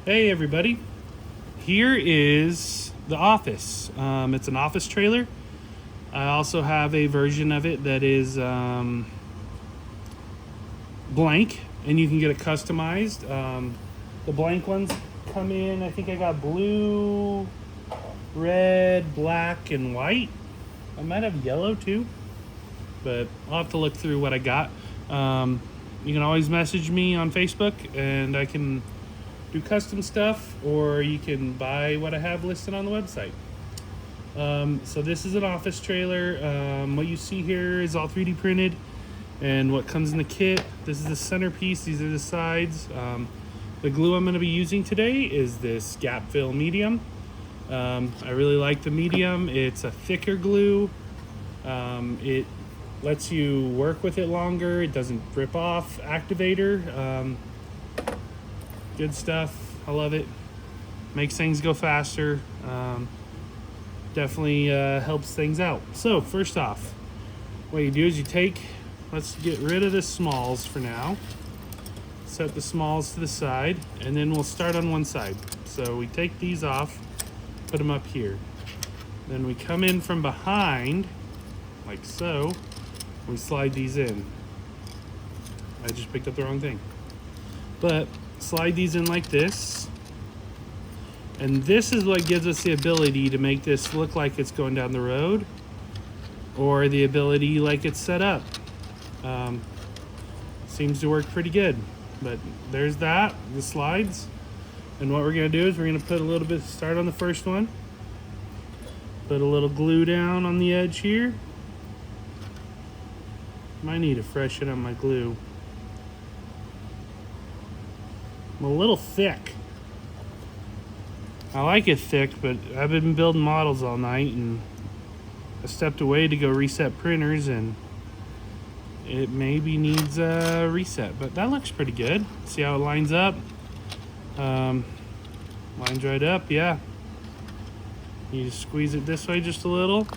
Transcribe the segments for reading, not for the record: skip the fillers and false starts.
Hey everybody, here is the office. It's an office trailer. I also have a version of it that is blank, and you can get it customized. The blank ones come in, I think I got blue, red, black, and white. I might have yellow too, but I'll have to look through what I got. You can always message me on Facebook and I can do custom stuff, or you can buy what I have listed on the website. So this is an office trailer. What you see here is all 3D printed, and what comes in the kit. This is the centerpiece. These are the sides. The glue I'm going to be using today is this Gap Fill Medium. I really like the medium. It's a thicker glue. It lets you work with it longer. It doesn't rip off. Activator. Good stuff. I love it. Makes things go faster. Definitely helps things out. So first off, what you do is let's get rid of the smalls for now. Set the smalls to the side, and then we'll start on one side. So we take these off, put them up here. Then we come in from behind, like so. We slide these in. I just picked up the wrong thing. But slide these in like this. And this is what gives us the ability to make this look like it's going down the road, or the ability like it's set up. Seems to work pretty good. But there's that, the slides. And what we're gonna do is we're gonna put a little bit, start on the first one. Put a little glue down on the edge here. Might need to freshen up my glue. I'm a little thick. I like it thick, but I've been building models all night, and I stepped away to go reset printers, and it maybe needs a reset, but that looks pretty good. See how it lines up? Lines right up, yeah. You just squeeze it this way just a little.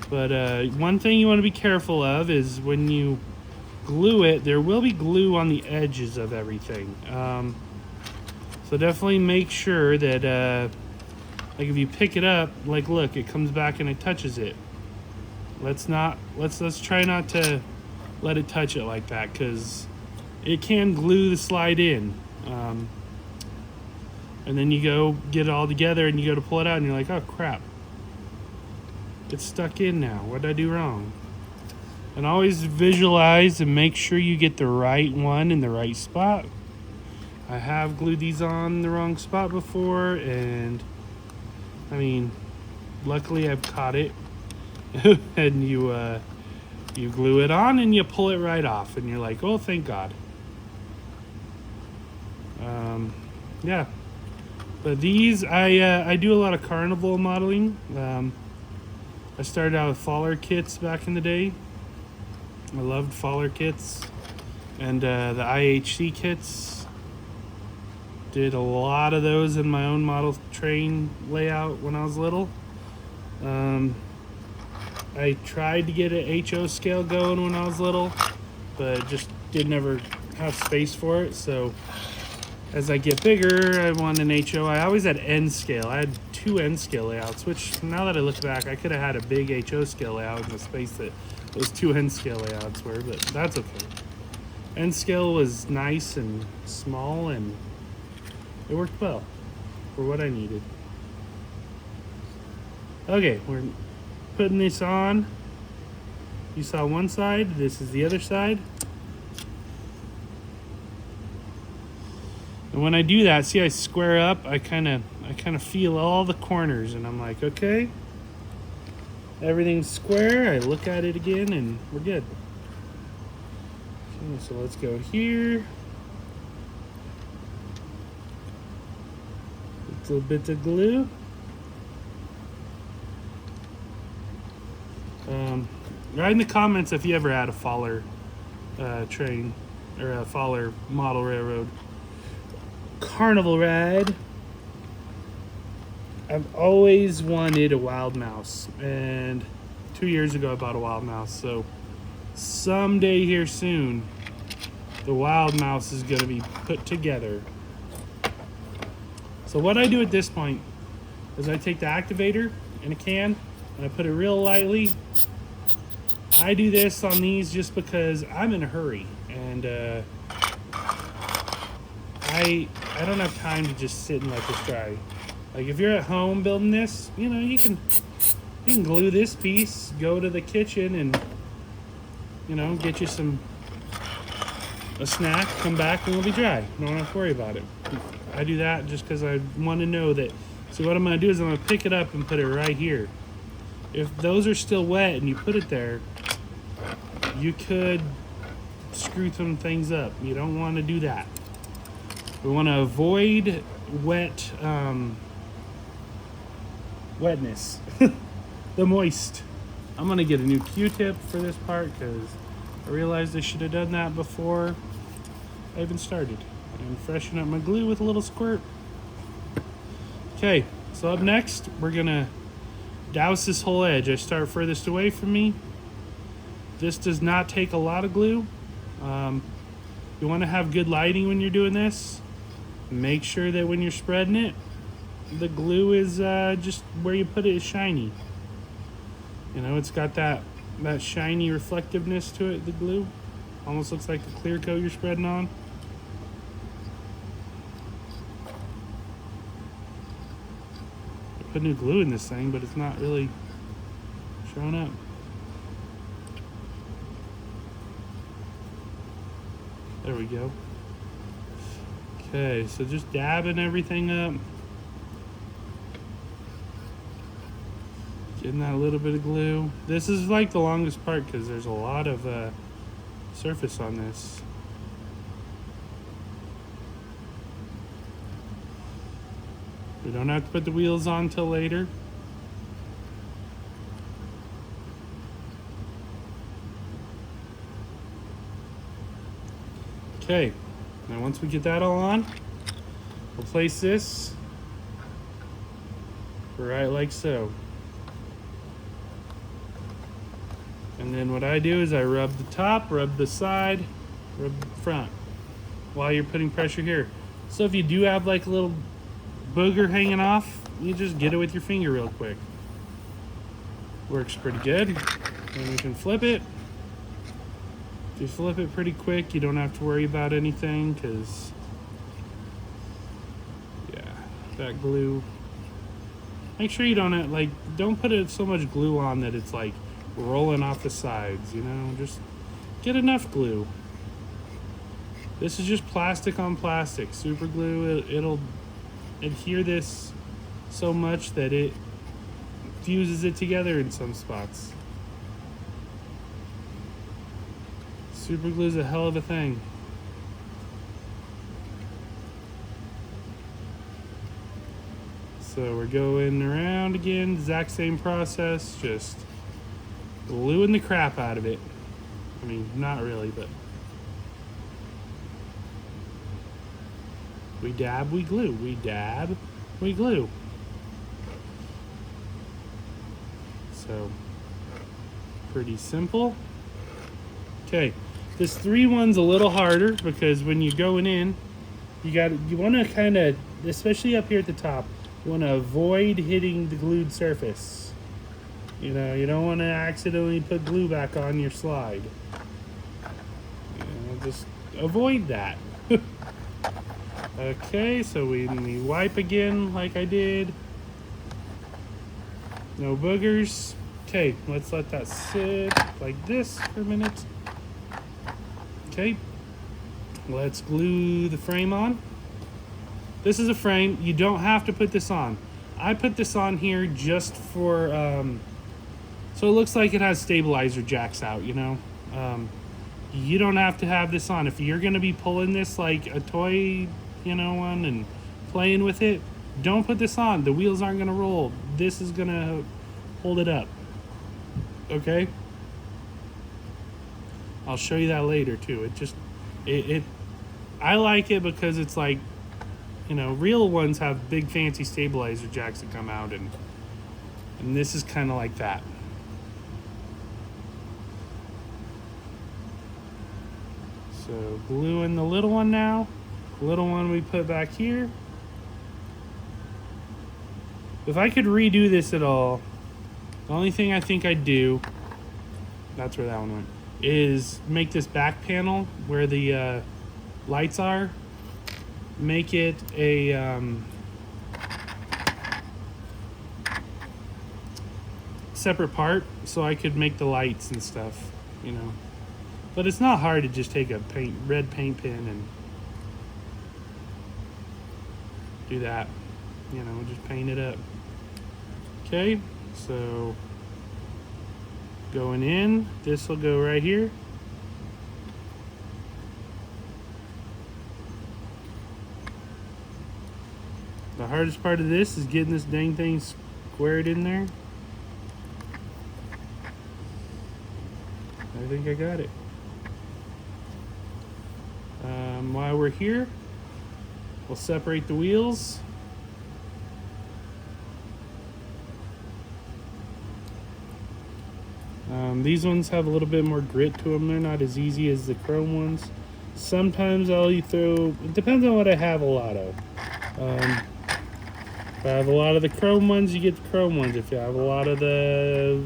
But one thing you want to be careful of is when you glue it, there will be glue on the edges of everything. So definitely make sure that, like if you pick it up, like look, it comes back and it touches it. Let's try not to let it touch it like that, because it can glue the slide in. And then you go get it all together and you go to pull it out and you're like, oh crap. It's stuck in now. What did I do wrong? And always visualize and make sure you get the right one in the right spot. I have glued these on the wrong spot before, and I mean, luckily I've caught it. And you glue it on and you pull it right off, and you're like, oh, thank God. Yeah. But these, I do a lot of carnival modeling. I started out with Faller kits back in the day. I loved Faller kits, and the IHC kits. Did a lot of those in my own model train layout when I was little. I tried to get an HO scale going when I was little, but just didn't ever have space for it. So as I get bigger, I want an HO. I always had N scale. I had 2 N scale layouts, which now that I look back, I could have had a big HO scale layout in the space that those 2 N scale layouts were, but that's okay. N scale was nice and small, and it worked well for what I needed. Okay, we're putting this on. You saw one side, this is the other side. And when I do that, see I square up, I kind of feel all the corners, and I'm like, okay, everything's square. I look at it again and we're good. Okay, so let's go here. Little bits of glue. Write in the comments if you ever had a Faller train, or a Faller model railroad carnival ride. I've always wanted a wild mouse, and 2 years ago I bought a wild mouse, so someday here soon the wild mouse is going to be put together. So what I do at this point is I take the activator in a can and I put it real lightly. I do this on these just because I'm in a hurry and I don't have time to just sit and let this dry. Like if you're at home building this, you know, you can glue this piece, go to the kitchen and, you know, get you a snack, come back and it'll be dry. You don't have to worry about it. I do that just because I want to know that. So what I'm going to do is I'm going to pick it up and put it right here. If those are still wet and you put it there, you could screw some things up. You don't want to do that. We want to avoid wetness. The moist. I'm going to get a new Q-tip for this part because I realized I should have done that before I even started. And freshen up my glue with a little squirt. Okay, so up next, we're gonna douse this whole edge. I start furthest away from me. This does not take a lot of glue. You wanna have good lighting when you're doing this. Make sure that when you're spreading it, the glue is just where you put it is shiny. You know, it's got that shiny reflectiveness to it, the glue. Almost looks like a clear coat you're spreading on. I put new glue in this thing, but it's not really showing up. There we go. Okay, so just dabbing everything up. Getting that little bit of glue. This is like the longest part because there's a lot of surface on this. We don't have to put the wheels on till later. Okay, now once we get that all on, we'll place this right like so. And then what I do is I rub the top, rub the side, rub the front while you're putting pressure here. So if you do have like a little booger hanging off, you just get it with your finger real quick. Works pretty good. And we can flip it. If you flip it pretty quick, you don't have to worry about anything because, yeah, that glue. Make sure you don't put it so much glue on that it's like rolling off the sides, you know, just get enough glue. This is just plastic on plastic. Super glue, it'll adhere this so much that it fuses it together in some spots. Super glue is a hell of a thing. So we're going around again, exact same process, just gluing the crap out of it. I mean, not really, but we dab, we glue. We dab, we glue. So, pretty simple. Okay, this 3-1's a little harder because when you're going in, you want to kind of, especially up here at the top, you want to avoid hitting the glued surface. You know, you don't want to accidentally put glue back on your slide. You know, just avoid that. Okay, so we wipe again like I did. No boogers. Okay, let's let that sit like this for a minute. Okay, let's glue the frame on. This is a frame. You don't have to put this on. I put this on here just for, so it looks like it has stabilizer jacks out, you know. You don't have to have this on. If you're going to be pulling this like a toy, you know, one and playing with it, don't put this on. The wheels aren't going to roll. This is going to hold it up. Okay? I'll show you that later too. I like it because it's like, you know, real ones have big fancy stabilizer jacks that come out, and this is kind of like that. So gluing the little one now. The little one we put back here. If I could redo this at all, the only thing I think I'd do, that's where that one went, is make this back panel where the lights are, make it a separate part so I could make the lights and stuff, you know. But it's not hard to just take a red paint pen and do that, you know, just paint it up. Okay, so going in, this will go right here. The hardest part of this is getting this dang thing squared in there. I think I got it. While we're here, we'll separate the wheels. These ones have a little bit more grit to them. They're not as easy as the chrome ones. Sometimes I'll throw, it depends on what I have a lot of. If I have a lot of the chrome ones, you get the chrome ones. If you have a lot of the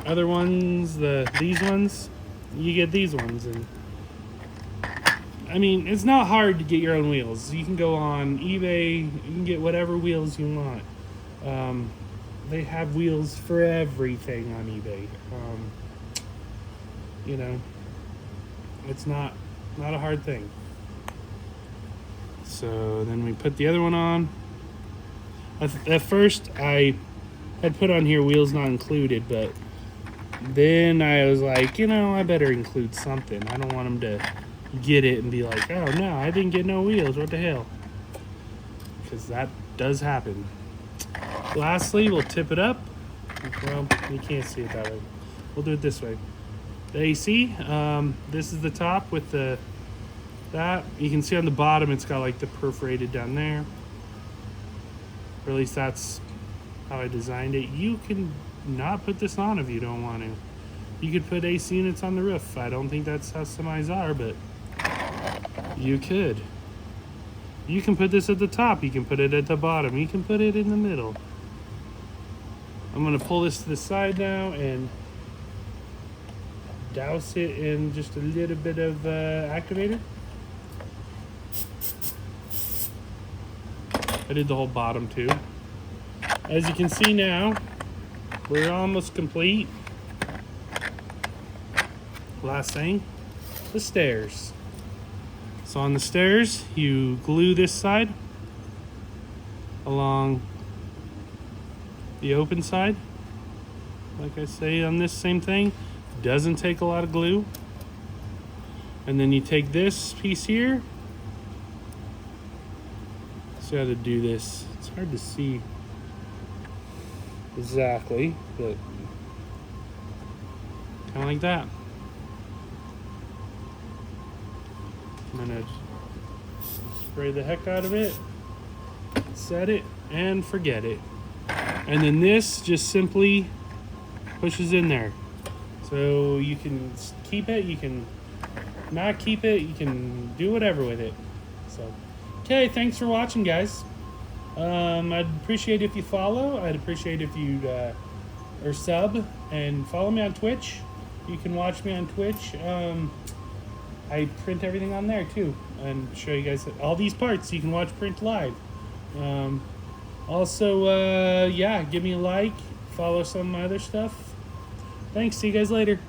other ones, these ones, you get these ones. And I mean, it's not hard to get your own wheels. You can go on eBay, you can get whatever wheels you want. They have wheels for everything on eBay. You know, it's not a hard thing. So then we put the other one on. At first I had put on here wheels not included, but then I was like, you know, I better include something. I don't want them to get it and be like, oh no, I didn't get no wheels, what the hell? Because that does happen. Lastly, we'll tip it up. Well, you can't see it that way. We'll do it this way. The AC, this is the top with that. You can see on the bottom it's got like the perforated down there. Or at least that's how I designed it. You can not put this on if you don't want to. You could put AC units on the roof. I don't think that's how semis are, but you could. You can put this at the top. You can put it at the bottom. You can put it in the middle. I'm going to pull this to the side now and douse it in just a little bit of activator. I did the whole bottom too. As you can see now, we're almost complete. Last thing, the stairs. So on the stairs, you glue this side along the open side. Like I say on this same thing, doesn't take a lot of glue. And then you take this piece here. See how to do this. It's hard to see exactly, but kind of like that. I'm gonna spray the heck out of it, set it, and forget it. And then this just simply pushes in there. So you can keep it, you can not keep it, you can do whatever with it. So, okay, thanks for watching, guys. I'd appreciate if you follow. I'd appreciate if you or sub and follow me on Twitch. You can watch me on Twitch. I print everything on there too, and show you guys all these parts. You can watch print live. Also, yeah, give me a like. Follow some of my other stuff. Thanks. See you guys later.